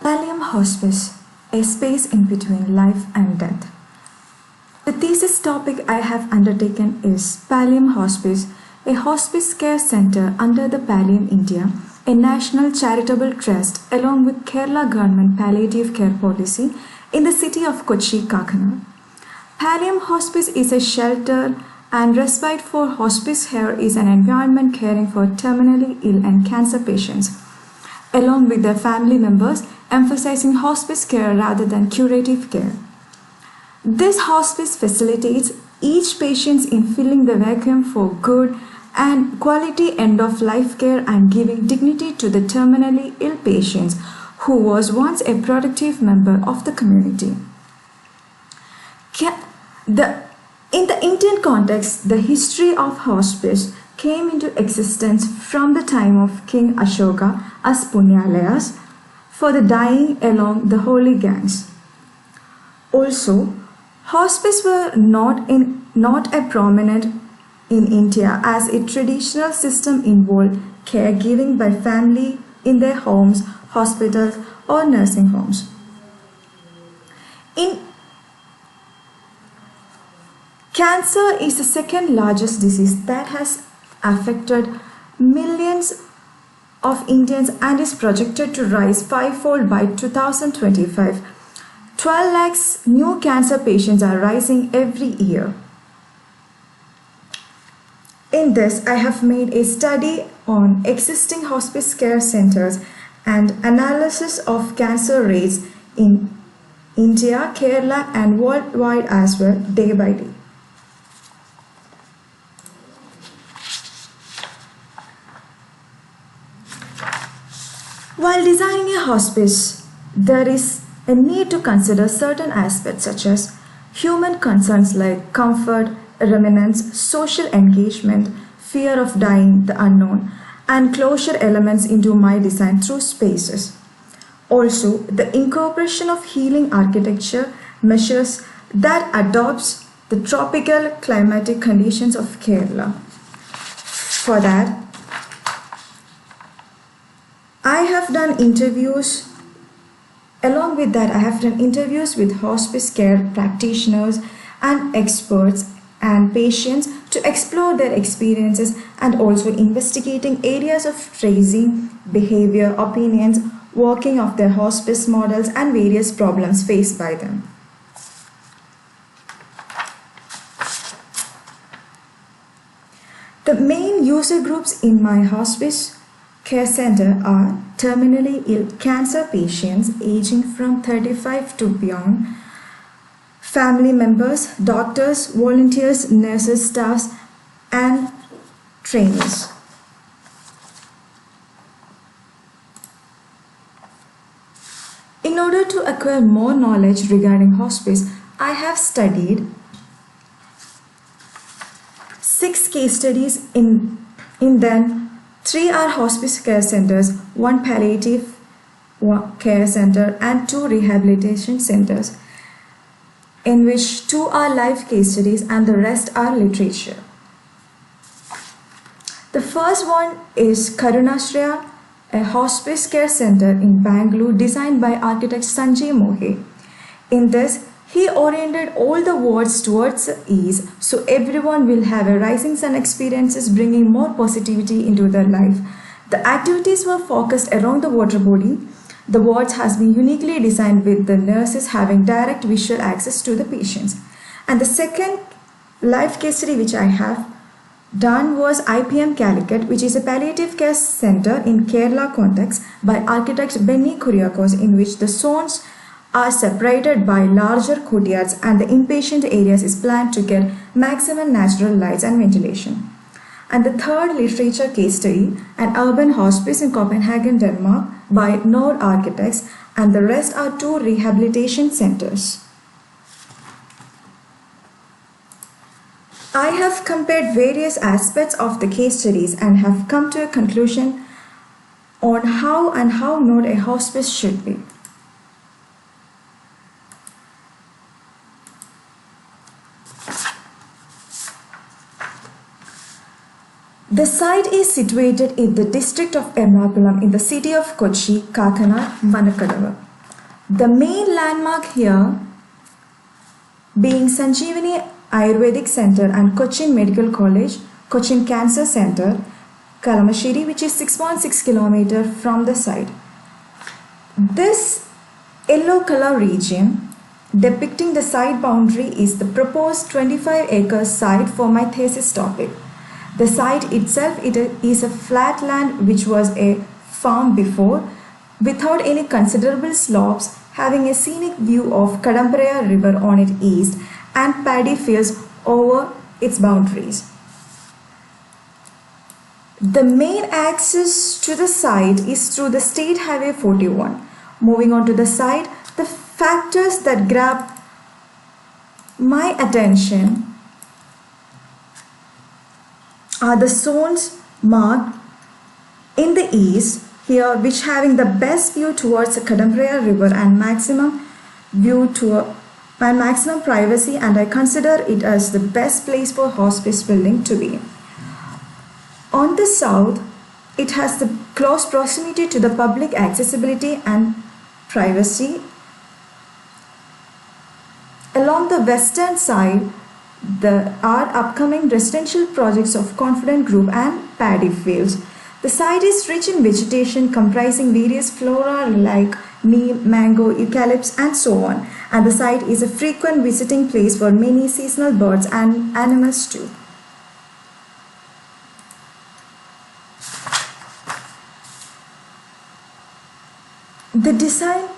Pallium Hospice, a space in between life and death. The thesis topic I have undertaken is Pallium Hospice, a hospice care center under the Pallium India, a national charitable trust along with Kerala government palliative care policy in the city of Kochi, Kakinada. Pallium Hospice is a shelter and respite for hospice care is an environment caring for terminally ill and cancer patients, along with their family members, emphasizing hospice care rather than curative care. This hospice facilitates each patient in filling the vacuum for good and quality end-of-life care and giving dignity to the terminally ill patients who was once a productive member of the community. In the Indian context, the history of hospice came into existence from the time of King Ashoka as punyalayas for the dying along the holy ganges. Also, hospice were not a prominent in India as a traditional system involved caregiving by family in their homes, hospitals or nursing homes. Cancer is the second largest disease that has affected millions of Indians and is projected to rise fivefold by 2025. 12 lakhs new cancer patients are rising every year. In this, I have made a study on existing hospice care centers and analysis of cancer rates in India, Kerala and worldwide as well, day by day. While designing a hospice, there is a need to consider certain aspects such as human concerns like comfort, remnants, social engagement, fear of dying, the unknown, and closure elements into my design through spaces. Also, the incorporation of healing architecture measures that adopts the tropical climatic conditions of Kerala. For that, I have done interviews. Along with that, I have done interviews with hospice care practitioners and experts and patients to explore their experiences and also investigating areas of tracing, behavior, opinions, working of their hospice models and various problems faced by them. The main user groups in my hospice care center are terminally ill cancer patients aging from 35 to beyond, family members, doctors, volunteers, nurses, staffs, and trainees. In order to acquire more knowledge regarding hospice, I have studied 6 case studies in them. 3 are hospice care centers, 1 palliative care center and 2 rehabilitation centers, in which 2 are live case studies and the rest are literature. The first one is Karunashraya, a hospice care center in Bangalore designed by architect Sanjay Mohe. In this, he oriented all the wards towards ease so everyone will have a rising sun experiences bringing more positivity into their life. The activities were focused around the water body. The wards has been uniquely designed with the nurses having direct visual access to the patients. And the second live case study which I have done was IPM Calicut, which is a palliative care center in Kerala context by architect Benny Kuriakos, in which the zones are separated by larger courtyards and the inpatient areas is planned to get maximum natural lights and ventilation. And the third literature case study, an urban hospice in Copenhagen, Denmark by Nord Architects, and the rest are 2 rehabilitation centers. I have compared various aspects of the case studies and have come to a conclusion on how not a hospice should be. The site is situated in the district of Ernakulam in the city of Kochi, Kakinada, Manakadava. The main landmark here being Sanjeevani Ayurvedic Center and Cochin Medical College, Cochin Cancer Center, Kalamassery, which is 6.6 km from the site. This yellow color region depicting the site boundary is the proposed 25-acre site for my thesis topic. The site itself is a flat land which was a farm before, without any considerable slopes, having a scenic view of Kadamparaya river on its east and paddy fields over its boundaries. The main access to the site is through the State Highway 41. Moving on to the site, the factors that grab my attention are the zones marked in the east here, which having the best view towards the Kadamparaya river and maximum privacy, and I consider it as the best place for hospice building to be. On the south, it has the close proximity to the public accessibility and privacy. Along the western side, there are upcoming residential projects of Confident Group and paddy fields. The site is rich in vegetation comprising various flora like neem, mango, eucalypts and so on, and the site is a frequent visiting place for many seasonal birds and animals too. The design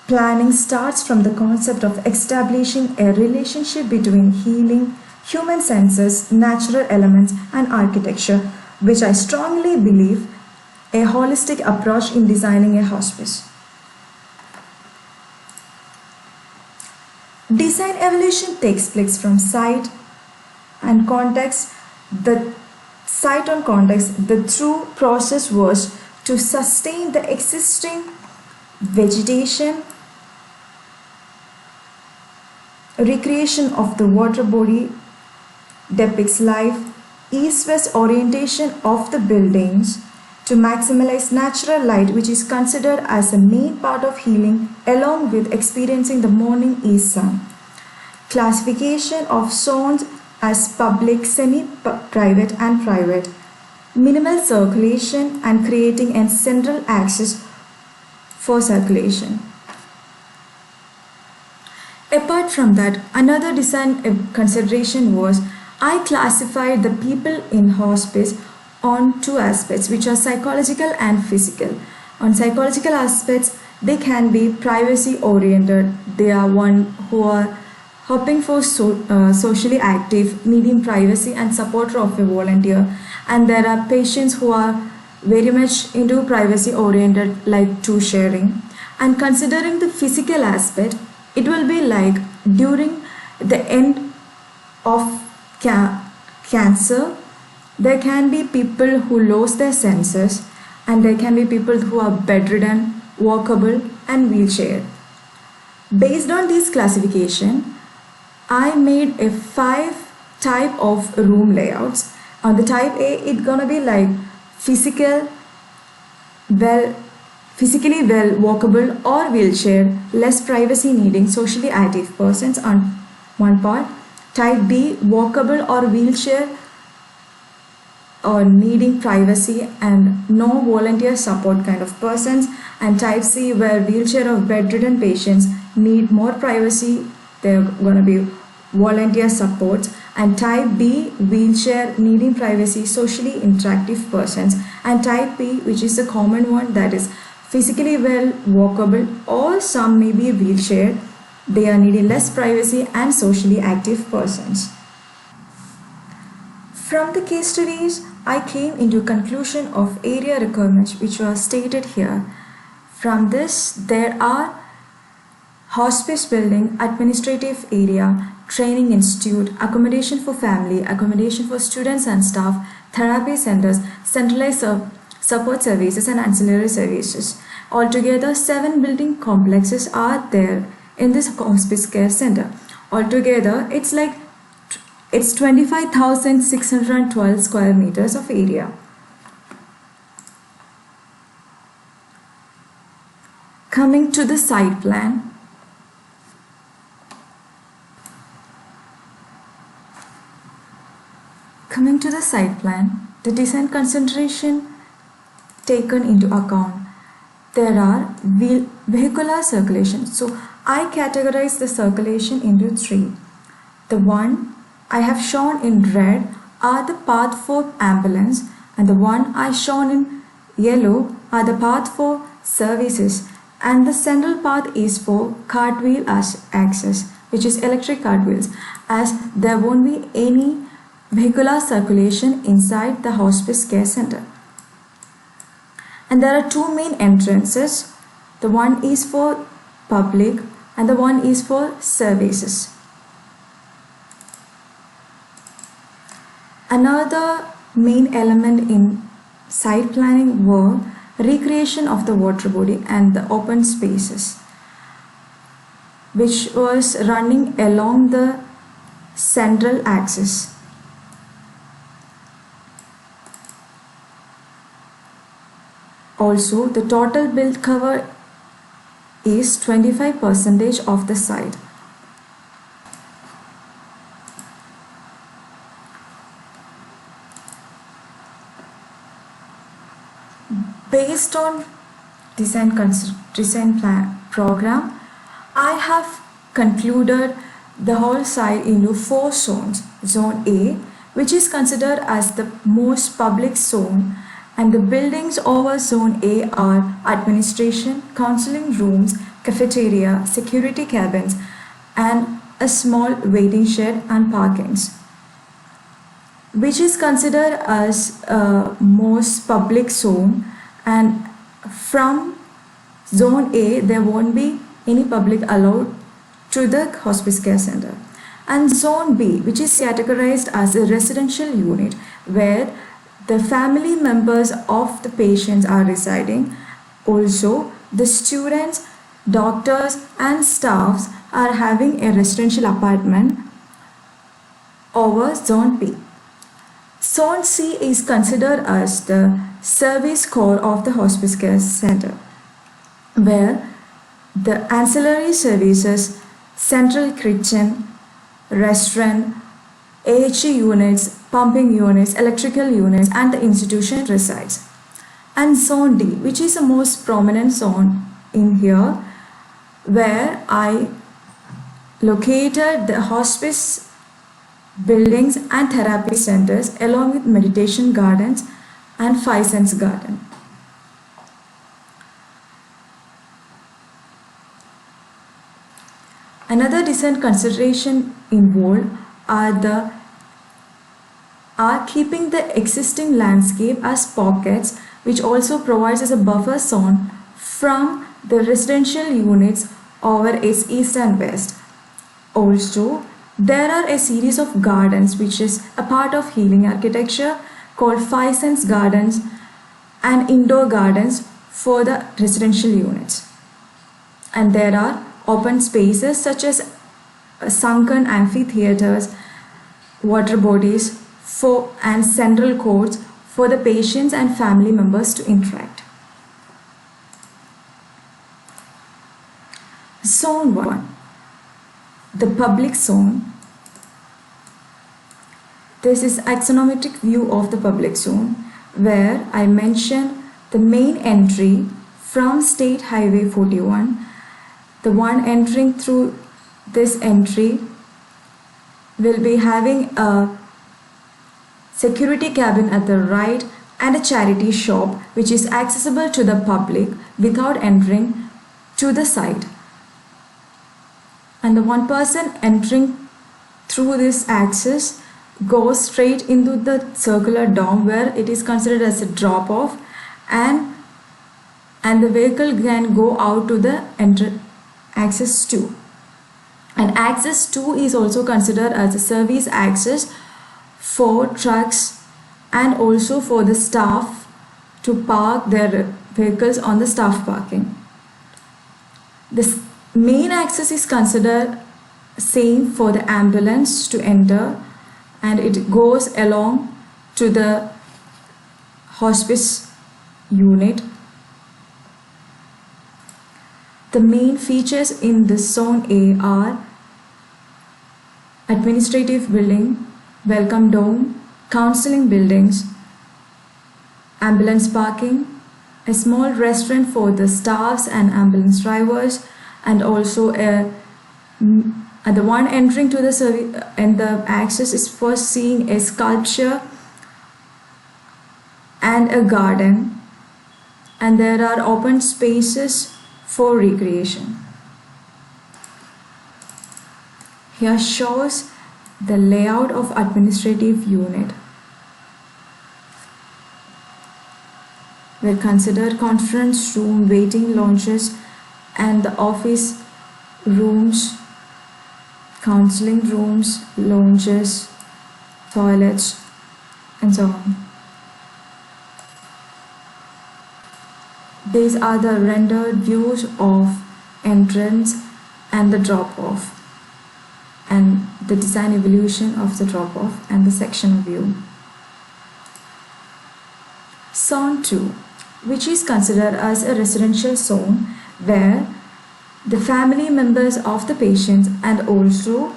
planning starts from the concept of establishing a relationship between healing, human senses, natural elements and architecture, which I strongly believe a holistic approach in designing a hospice. Design evolution takes place from site and context. The site on context, the true process was to sustain the existing vegetation, recreation of the water body depicts life, east-west orientation of the buildings to maximize natural light, which is considered as a main part of healing along with experiencing the morning east sun. Classification of zones as public, semi-private and private. Minimal circulation and creating a central axis for circulation. Apart from that, another design consideration was I classified the people in hospice on two aspects, which are psychological and physical. On psychological aspects, they can be privacy oriented. They are one who are hoping for socially active, needing privacy and support of a volunteer. And there are patients who are very much into privacy oriented, like to sharing. And considering the physical aspect, it will be like during the end of cancer, there can be people who lose their senses, and there can be people who are bedridden, walkable and wheelchair. Based on this classification, I made a 5 type of room layouts. On the type A, it's gonna be like physically well, walkable or wheelchair, less privacy needing, socially active persons on one part. Type B, walkable or wheelchair or needing privacy and no volunteer support kind of persons. And type C, where wheelchair or bedridden patients need more privacy, they're gonna be volunteer supports. And type B, wheelchair needing privacy, socially interactive persons. And type P, which is the common one, that is physically well, walkable, or some may be wheelchair, they are needing less privacy and socially active persons. From the case studies, I came into conclusion of area requirements which were stated here. From this, there are hospice building, administrative area, training institute, accommodation for family, accommodation for students and staff, therapy centers, centralized support services and ancillary services. Altogether, 7 building complexes are there in this hospice care center. Altogether, it's 25,612 square meters of area. Coming to the site plan, the design consideration taken into account. There are vehicular circulation. So I categorize the circulation into three. The one I have shown in red are the path for ambulance, and the one I shown in yellow are the path for services, and the central path is for cartwheel access, which is electric cartwheels, as there won't be any vehicular circulation inside the hospice care center. And there are two main entrances. The one is for public and the one is for services. Another main element in site planning were recreation of the water body and the open spaces, which was running along the central axis. Also, the total build cover is 25% of the site. Based on design plan program, I have concluded the whole site into 4 zones. Zone A, which is considered as the most public zone, and the buildings over Zone A are administration, counseling rooms, cafeteria, security cabins, and a small waiting shed and parkings, which is considered as a most public zone. And from Zone A, there won't be any public allowed to the hospice care center. And Zone B, which is categorized as a residential unit, where the family members of the patients are residing. Also, the students, doctors, and staffs are having a residential apartment over Zone B. Zone C is considered as the service core of the hospice care center, where the ancillary services, central kitchen, restaurant, AHE units, pumping units, electrical units, and the institution resides. And Zone D, which is the most prominent zone in here, where I located the hospice buildings and therapy centers along with meditation gardens and Five Sense Garden. Another design consideration involved are keeping the existing landscape as pockets, which also provides as a buffer zone from the residential units over its east and west. Also, there are a series of gardens which is a part of healing architecture called Five Sense Gardens and indoor gardens for the residential units. And there are open spaces such as sunken amphitheaters, water bodies and central courts for the patients and family members to interact. Zone 1, the public zone. This is axonometric view of the public zone, where I mention the main entry from State Highway 41. The one entering through this entry will be having a security cabin at the right and a charity shop which is accessible to the public without entering to the site. And the one person entering through this access goes straight into the circular dome, where it is considered as a drop off, and the vehicle can go out to the access 2. And access 2 is also considered as a service access for trucks and also for the staff to park their vehicles on the staff parking. This main access is considered same for the ambulance to enter, and it goes along to the hospice unit. The main features in this Zone A are administrative building, welcome dome, counseling buildings, ambulance parking, a small restaurant for the staffs and ambulance drivers, and also at the one entering to the service and the access is first seeing a sculpture and a garden, and there are open spaces for recreation. Here shows the layout of administrative unit. Were considered conference room, waiting lounges, and the office rooms, counseling rooms, lounges, toilets, and so on. These are the rendered views of entrance and the drop-off, and the design evolution of the drop-off and the section view. Zone 2, which is considered as a residential zone where the family members of the patients and also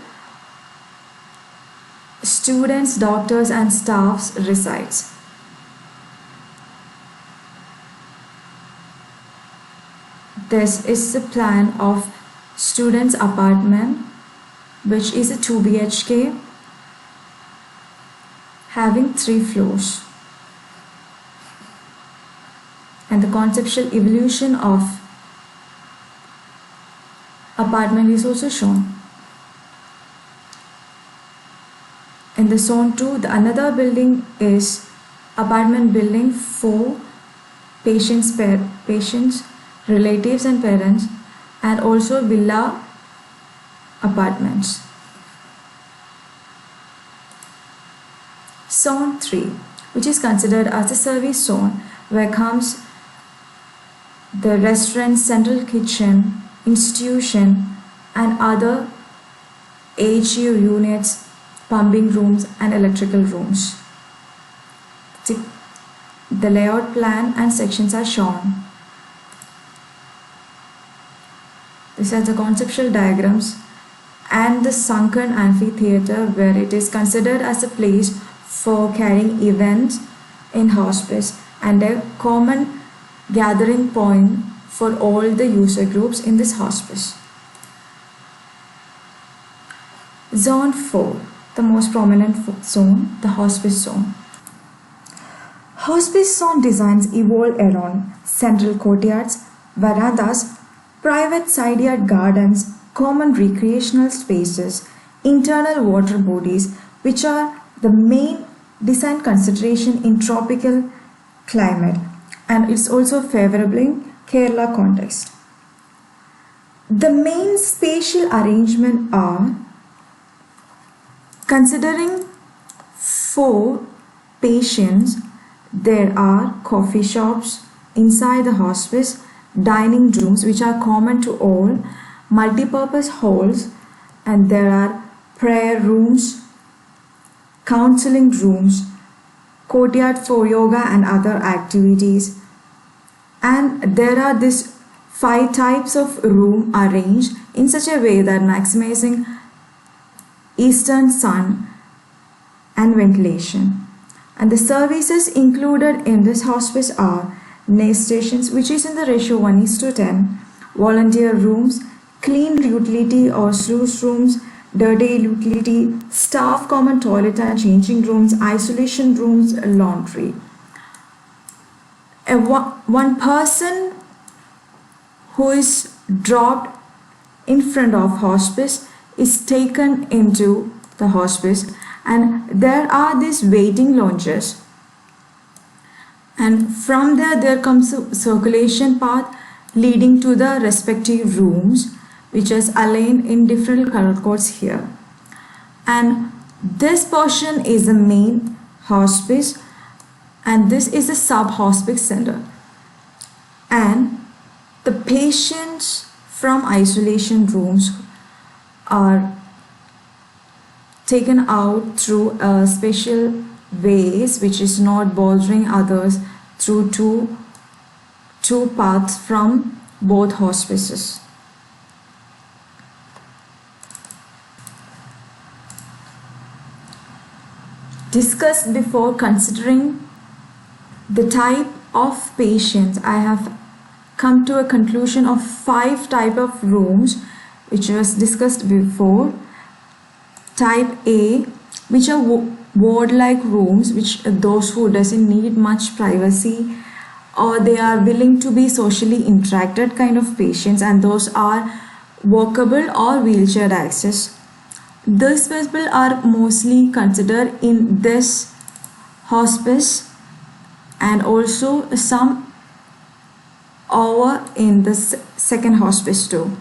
students, doctors and staffs resides. This is the plan of students' apartment, which is a 2 BHK having 3 floors. And the conceptual evolution of apartment is also shown. In the Zone 2, the another building is apartment building for patients, relatives and parents, and also villa apartments. Zone 3, which is considered as a service zone, where comes the restaurant, central kitchen, institution and other HU units, pumping rooms and electrical rooms. The layout plan and sections are shown. These are the conceptual diagrams and the sunken amphitheater, where it is considered as a place for carrying events in hospice and a common gathering point for all the user groups in this hospice. Zone 4, the most prominent zone, the hospice zone. Hospice zone designs evolve around central courtyards, verandas, private side yard gardens, common recreational spaces, internal water bodies, which are the main design consideration in tropical climate, and it's also favorable in Kerala context. The main spatial arrangement are considering for patients. There are coffee shops inside the hospice, dining rooms which are common to all, multi-purpose halls, and there are prayer rooms, counseling rooms, courtyard for yoga and other activities, and there are these 5 types of room arranged in such a way that maximizing eastern sun and ventilation. And the services included in this hospice are nurse stations, which is in the ratio 1:10, volunteer rooms, clean utility or sluice rooms, dirty utility, staff common toilet and changing rooms, isolation rooms, laundry. One person who is dropped in front of hospice is taken into the hospice, and there are these waiting lounges, and from there comes a circulation path leading to the respective rooms, which is aligned in different color codes here. And this portion is the main hospice, and this is the sub-hospice center, and the patients from isolation rooms are taken out through a special ways which is not bothering others, through two paths from both hospices. Discussed before, considering the type of patients, I have come to a conclusion of 5 type of rooms which was discussed before. Type A, which are ward-like rooms, which those who doesn't need much privacy or they are willing to be socially interacted kind of patients, and those are walkable or wheelchair access. These people are mostly considered in this hospice and also some over in the second hospice too.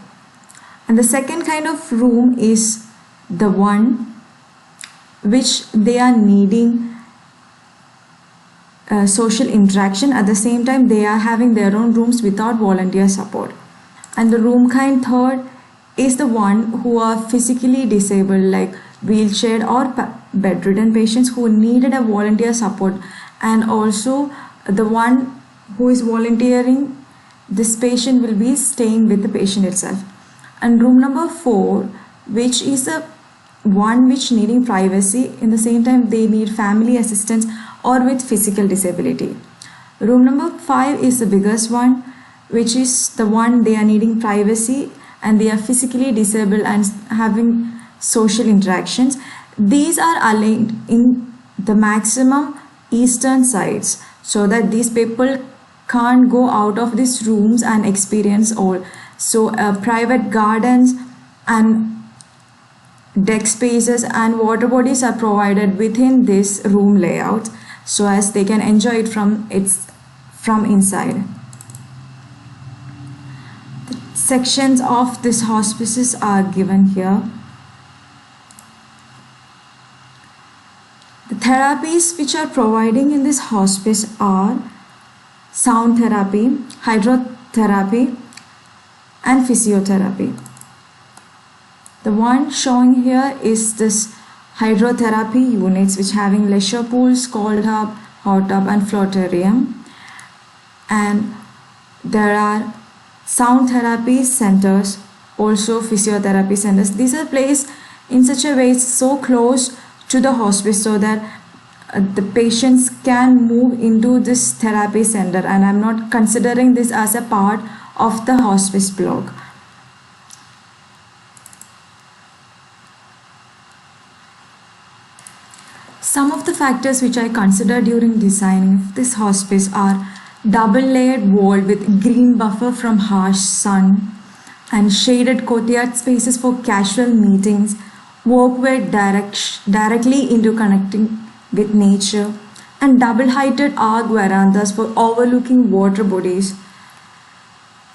And the second kind of room is the one which they are needing social interaction. At the same time, they are having their own rooms without volunteer support. And the room kind third is the one who are physically disabled, like wheelchair or bedridden patients who needed a volunteer support, and also the one who is volunteering, this patient will be staying with the patient itself. And room number 4, which is the one which needing privacy, in the same time they need family assistance or with physical disability. Room number 5 is the biggest one, which is the one they are needing privacy and they are physically disabled and having social interactions. These are aligned in the maximum eastern sides so that these people can't go out of these rooms and experience all. So private gardens and deck spaces and water bodies are provided within this room layout so as they can enjoy it from inside. The sections of this hospices are given here. The therapies which are providing in this hospice are sound therapy, hydrotherapy and physiotherapy. The one showing here is this hydrotherapy units which having leisure pools, cold tub, hot tub and floatorium. And there are sound therapy centers, also physiotherapy centers. These are placed in such a way so close to the hospice so that the patients can move into this therapy center, and I'm not considering this as a part of the hospice block. Some of the factors which I consider during designing this hospice are double-layered wall with green buffer from harsh sun and shaded courtyard spaces for casual meetings, walkway directly into connecting with nature, and double-heighted arc verandas for overlooking water bodies,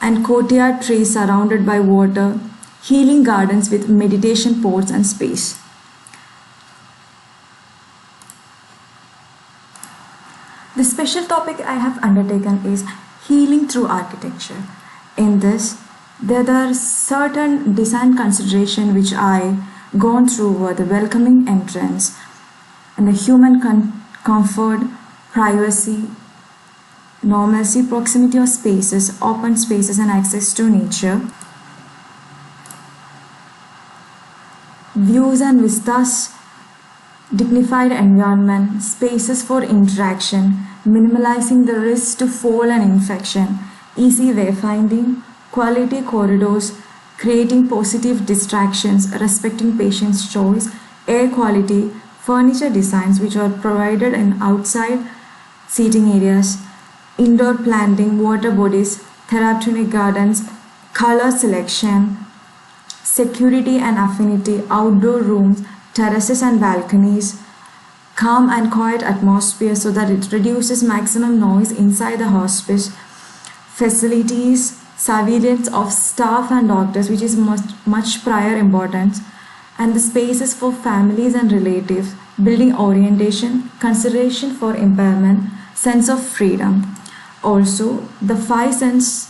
and courtyard trees surrounded by water, healing gardens with meditation pots and space. The special topic I have undertaken is healing through architecture. In this, there are certain design considerations which I gone through were the welcoming entrance and the human comfort, privacy, normalcy, proximity of spaces, open spaces and access to nature, views and vistas, dignified environment, spaces for interaction, minimalizing the risk to fall and infection, easy wayfinding, quality corridors, creating positive distractions, respecting patient's choice, air quality, furniture designs which are provided in outside seating areas, indoor planting, water bodies, therapeutic gardens, color selection, security and affinity, outdoor rooms, terraces and balconies, calm and quiet atmosphere so that it reduces maximum noise inside the hospice, facilities, surveillance of staff and doctors, which is much prior importance, and the spaces for families and relatives, building orientation, consideration for impairment, sense of freedom. Also, the 5 sense